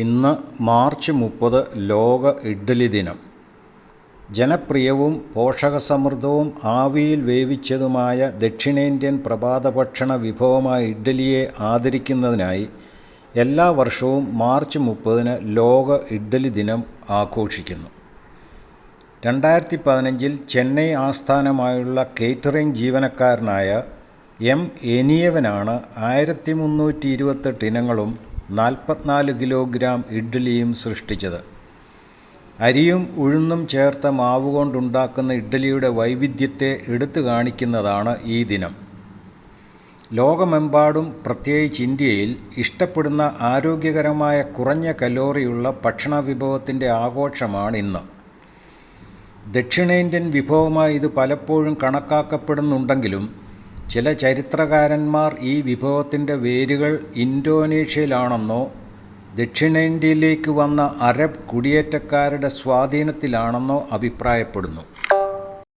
ഇന്ന് മാർച്ച് 30 ലോക ഇഡ്ഡലി ദിനം. ജനപ്രിയവും പോഷകസമൃദ്ധവും ആവിയിൽ വേവിച്ചതുമായ ദക്ഷിണേന്ത്യൻ പ്രഭാതഭക്ഷണ വിഭവമായ ഇഡ്ഡലിയെ ആദരിക്കുന്നതിനായി എല്ലാ വർഷവും മാർച്ച് 30 ലോക ഇഡ്ഡലി ദിനം ആഘോഷിക്കുന്നു. 2015 ചെന്നൈ ആസ്ഥാനമായുള്ള കേറ്ററിംഗ് ജീവനക്കാരനായ എം എനിയവനാണ് 1328 ഇനങ്ങളും 44 കിലോഗ്രാം ഇഡ്ഡലിയും സൃഷ്ടിച്ചത്. അരിയും ഉഴുന്നും ചേർത്ത മാവ് കൊണ്ടുണ്ടാക്കുന്ന ഇഡ്ഡലിയുടെ വൈവിധ്യത്തെ എടുത്തു കാണിക്കുന്നതാണ് ഈ ദിനം. ലോകമെമ്പാടും, പ്രത്യേകിച്ച് ഇന്ത്യയിൽ, ഇഷ്ടപ്പെടുന്ന ആരോഗ്യകരമായ കുറഞ്ഞ കലോറിയുള്ള ഭക്ഷണ വിഭവത്തിൻ്റെ ആഘോഷമാണ് ഇന്ന്. ദക്ഷിണേന്ത്യൻ വിഭവമായി ഇത് പലപ്പോഴും കണക്കാക്കപ്പെടുന്നുണ്ടെങ്കിലും ചില ചരിത്രകാരന്മാർ ഈ വിഭവത്തിൻ്റെ വേരുകൾ ഇന്തോനേഷ്യയിലാണെന്നോ ദക്ഷിണേന്ത്യയിലേക്ക് വന്ന അറബ് കുടിയേറ്റക്കാരുടെ സ്വാധീനത്തിലാണെന്നോ അഭിപ്രായപ്പെടുന്നു.